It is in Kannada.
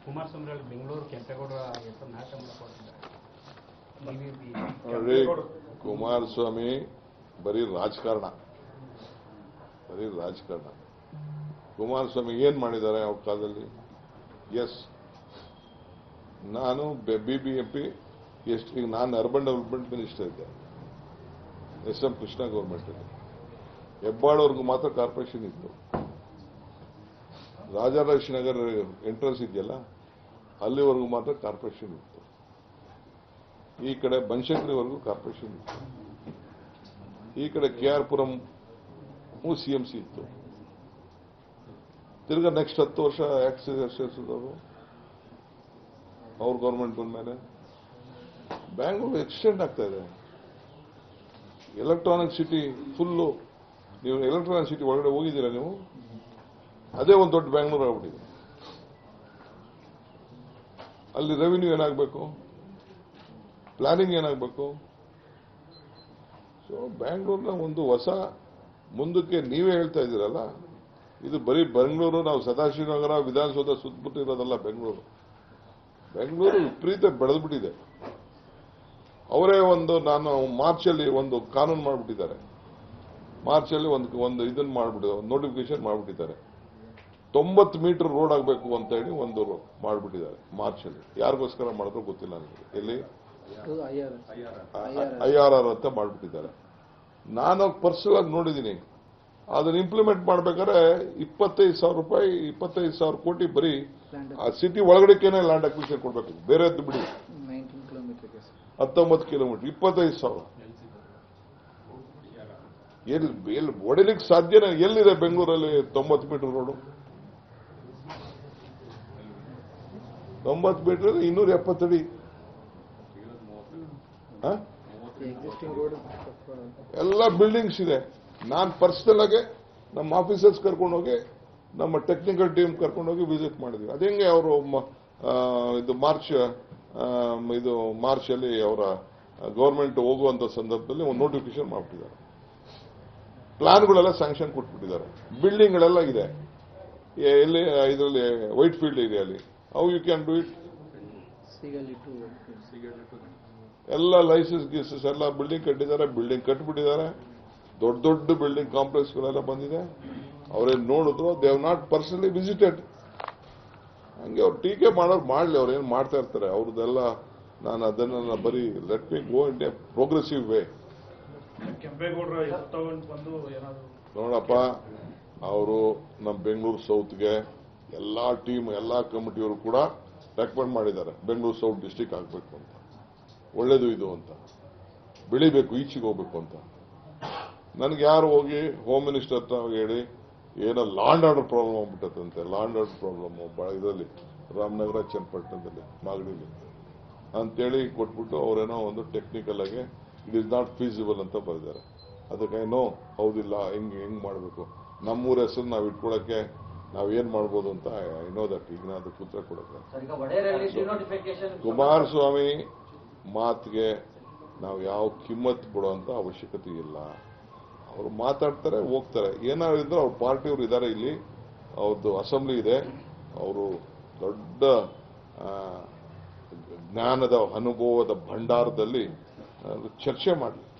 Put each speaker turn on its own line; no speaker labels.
ಕುಮಾರಸ್ವಾಮಿ ಬೆಂಗಳೂರು ಕೆಂಪೇಗೌಡರ ಹೆಸರು ನಾಶ ಮಾಡಿಕೊಟ್ಟಿದ್ದಾರೆ.
ಕುಮಾರಸ್ವಾಮಿ ಬರೀ ರಾಜಕಾರಣ. ಕುಮಾರಸ್ವಾಮಿ ಏನ್ ಮಾಡಿದ್ದಾರೆ ಅವ್ರ ಕಾಲದಲ್ಲಿ? ಎಸ್, ನಾನು BBMP ಎಷ್ಟು ನಾನು ಅರ್ಬನ್ ಡೆವಲಪ್ಮೆಂಟ್ ಮಿನಿಸ್ಟರ್ ಇದ್ದೆ SM ಕೃಷ್ಣ ಗೌರ್ಮೆಂಟ್ ಅಲ್ಲಿ. ಹೆಬ್ಬಾಳವರೆಗೂ ಮಾತ್ರ ಕಾರ್ಪೊರೇಷನ್ ಇತ್ತು. ರಾಜರಾಜನಗರ ಎಂಟ್ರೆನ್ಸ್ ಇದೆಯಲ್ಲ ಅಲ್ಲಿವರೆಗೂ ಮಾತ್ರ ಕಾರ್ಪೊರೇಷನ್ ಇತ್ತು. ಈ ಕಡೆ ಬನಶಂಕರಿವರೆಗೂ ಕಾರ್ಪೊರೇಷನ್ ಇತ್ತು. ಈ ಕಡೆ KR ಪುರಂ CMC ಇತ್ತು. ತಿರ್ಗಾ ನೆಕ್ಸ್ಟ್ 10 ವರ್ಷ ಸೇರಿಸಿದವರು ಅವ್ರ ಗೌರ್ಮೆಂಟ್ ಬಂದ್ಮೇಲೆ ಬ್ಯಾಂಗ್ಳೂರು ಎಕ್ಸ್ಟೆಂಡ್ ಆಗ್ತಾ ಇದೆ. Electronic city full. ನೀವು ಎಲೆಕ್ಟ್ರಾನಿಕ್ ಸಿಟಿ ಒಳಗಡೆ ಹೋಗಿದ್ದೀರಾ ನೀವು? ಅದೇ ಒಂದು ದೊಡ್ಡ ಬ್ಯಾಂಗ್ಳೂರು ಆಗ್ಬಿಟ್ಟಿದೆ. ಅಲ್ಲಿ ರೆವಿನ್ಯೂ ಏನಾಗಬೇಕು, ಪ್ಲಾನಿಂಗ್ ಏನಾಗಬೇಕು. ಸೊ ಬ್ಯಾಂಗ್ಳೂರ್ನ ಒಂದು ಹೊಸ ಮುಂದಕ್ಕೆ ನೀವೇ ಹೇಳ್ತಾ ಇದ್ದೀರಲ್ಲ, ಇದು ಬರೀ ಬೆಂಗಳೂರು. ನಾವು ಸದಾಶಿವನಗರ ವಿಧಾನಸೌಧ ಸುತ್ತಮುತ್ತಿರೋದಲ್ಲ ಬೆಂಗಳೂರು. ಬೆಂಗಳೂರು ವಿಪರೀತ ಬೆಳೆದ್ಬಿಟ್ಟಿದೆ. ಅವರೇ ನಾನು ಮಾರ್ಚಲ್ಲಿ ಒಂದು ಕಾನೂನು ಮಾಡಿಬಿಟ್ಟಿದ್ದಾರೆ. ಮಾರ್ಚಲ್ಲಿ ಒಂದು ಇದನ್ನು ಮಾಡಿಬಿಟ್ಟಿದ್ದಾರೆ, ಒಂದು ನೋಟಿಫಿಕೇಶನ್ ಮಾಡಿಬಿಟ್ಟಿದ್ದಾರೆ. 90 ಮೀಟರ್ ರೋಡ್ ಆಗಬೇಕು ಅಂತ ಹೇಳಿ ಒಂದು ಮಾಡಿಬಿಟ್ಟಿದ್ದಾರೆ ಮಾರ್ಚಲ್ಲಿ. ಯಾರಿಗೋಸ್ಕರ ಮಾಡಿದ್ರು ಗೊತ್ತಿಲ್ಲ ನನಗೆ. ಎಲ್ಲಿ IRR ಅಂತ ಮಾಡಿಬಿಟ್ಟಿದ್ದಾರೆ. ನಾನು ಪರ್ಸನಲ್ ಆಗಿ ನೋಡಿದ್ದೀನಿ. ಅದನ್ನ ಇಂಪ್ಲಿಮೆಂಟ್ ಮಾಡ್ಬೇಕಾದ್ರೆ 25,000 ರೂಪಾಯಿ, 25,000 ಕೋಟಿ ಬರೀ ಆ ಸಿಟಿ ಒಳಗಡೆಕೇನೆ ಲ್ಯಾಂಡ್ ಅಕ್ವಿಷನ್ ಕೊಡಬೇಕು. ಬೇರೆದ್ದು ಬಿಡಿ, 19 ಕಿಲೋಮೀಟರ್ 25,000 ಎಲ್ಲಿ ಹೊಡಿಲಿಕ್ಕೆ ಸಾಧ್ಯನೇ? ಎಲ್ಲಿದೆ ಬೆಂಗಳೂರಲ್ಲಿ 90 ಮೀಟರ್ ರೋಡು? 90 ಮೀಟರ್ 270 ಅಡಿ. ಎಲ್ಲ ಬಿಲ್ಡಿಂಗ್ಸ್ ಇದೆ. ನಾನು ಪರ್ಸನಲ್ ಆಗಿ ನಮ್ಮ ಆಫೀಸರ್ಸ್ ಕರ್ಕೊಂಡೋಗಿ, ನಮ್ಮ ಟೆಕ್ನಿಕಲ್ ಟೀಮ್ ಕರ್ಕೊಂಡೋಗಿ ವಿಸಿಟ್ ಮಾಡಿದ್ವಿ. ಅದೇಂಗೆ ಅವರು ಮಾರ್ಚ್ ಅಲ್ಲಿ ಅವರ ಗವರ್ಮೆಂಟ್ ಹೋಗುವಂತ ಸಂದರ್ಭದಲ್ಲಿ ಒಂದು ನೋಟಿಫಿಕೇಶನ್ ಮಾಡ್ಬಿಟ್ಟಿದ್ದಾರೆ. ಪ್ಲಾನ್ಗಳೆಲ್ಲ ಸ್ಯಾಂಕ್ಷನ್ ಕೊಟ್ಬಿಟ್ಟಿದ್ದಾರೆ. ಬಿಲ್ಡಿಂಗ್ಗಳೆಲ್ಲ ಇದೆ. ಎಲ್ಲಿ ಇದರಲ್ಲಿ ವೈಟ್ ಫೀಲ್ಡ್ ಏರಿಯಾಲಿ. How you can do it? ಎಲ್ಲ ಲೈಸೆನ್ಸ್ ಗೀಸಸ್ ಎಲ್ಲ ಬಿಲ್ಡಿಂಗ್ ಕಟ್ಟಿದ್ದಾರೆ, ಬಿಲ್ಡಿಂಗ್ ಕಟ್ಬಿಟ್ಟಿದ್ದಾರೆ. ದೊಡ್ಡ ದೊಡ್ಡ ಬಿಲ್ಡಿಂಗ್ ಕಾಂಪ್ಲೆಕ್ಸ್ಗಳೆಲ್ಲ ಬಂದಿದೆ. ಅವರೇನು ನೋಡಿದ್ರು, they have not personally visited. ಹಂಗೆ ಅವ್ರು ಟೀಕೆ ಮಾಡೋರು ಮಾಡಲಿ, ಅವ್ರು ಏನು ಮಾಡ್ತಾ ಇರ್ತಾರೆ ಅವ್ರದ್ದೆಲ್ಲ. ನಾನು ಅದನ್ನ ಬರೀ let me go in a progressive way. ನೋಡಪ್ಪ, ಅವರು ನಮ್ಮ ಬೆಂಗಳೂರು ಸೌತ್ಗೆ ಎಲ್ಲಾ ಟೀಮ್, ಎಲ್ಲಾ ಕಮಿಟಿಯವರು ಕೂಡ ರೆಕಮೆಂಡ್ ಮಾಡಿದ್ದಾರೆ ಬೆಂಗಳೂರು ಸೌತ್ ಡಿಸ್ಟಿಕ್ ಆಗಬೇಕು ಅಂತ. ಒಳ್ಳೇದು ಇದು ಅಂತ, ಬೆಳಿಬೇಕು, ಈಚೆಗೆ ಹೋಗ್ಬೇಕು ಅಂತ. ನನಗೆ ಯಾರು ಹೋಗಿ ಹೋಮ್ ಮಿನಿಸ್ಟರ್ ಹತ್ರ ಹೇಳಿ ಏನೋ ಲಾಂಡ್ ಆರ್ಡರ್ ಪ್ರಾಬ್ಲಮ್ ಆಗ್ಬಿಟ್ಟಂತೆ. ಲಾಂಡ್ ಆರ್ಡರ್ ಪ್ರಾಬ್ಲಮ್ ಇದರಲ್ಲಿ ರಾಮನಗರ, ಚನ್ನಪಟ್ಟಣದಲ್ಲಿ, ಮಾಗಡಿಲಿ ಅಂತೇಳಿ ಕೊಟ್ಬಿಟ್ಟು ಅವರೇನೋ ಒಂದು ಟೆಕ್ನಿಕಲ್ ಆಗಿ ಇಟ್ ಇಸ್ ನಾಟ್ ಫೀಸಿಬಲ್ ಅಂತ ಬರೆದಿದ್ದಾರೆ. ಅದಕ್ಕೆ ನೋ, ಹೌದಿಲ್ಲ, ಹೆಂಗ್ ಮಾಡಬೇಕು, ನಮ್ಮೂರ ಹೆಸರು ನಾವು ಇಟ್ಕೊಳಕ್ಕೆ ನಾವೇನ್ ಮಾಡ್ಬೋದು ಅಂತ ಏನೋ ದಟ್ ಈಗ ನಾನು ಅದಕ್ಕೆ ಉತ್ತರ ಕೊಡಕ್ಕೆ. ಕುಮಾರಸ್ವಾಮಿ ಮಾತಿಗೆ ನಾವು ಯಾವ ಕಿಮ್ಮತ್ ಕೊಡುವಂತ ಅವಶ್ಯಕತೆ ಇಲ್ಲ. ಅವರು ಮಾತಾಡ್ತಾರೆ, ಹೋಗ್ತಾರೆ. ಏನಾದ್ರು ಇದ್ರೆ ಅವ್ರ ಪಾರ್ಟಿಯವರು ಇದ್ದಾರೆ ಇಲ್ಲಿ, ಅವ್ರದ್ದು ಅಸೆಂಬ್ಲಿ ಇದೆ. ಅವರು ದೊಡ್ಡ ಜ್ಞಾನದ ಅನುಭವದ ಭಂಡಾರದಲ್ಲಿ ಚರ್ಚೆ ಮಾಡಲಿ.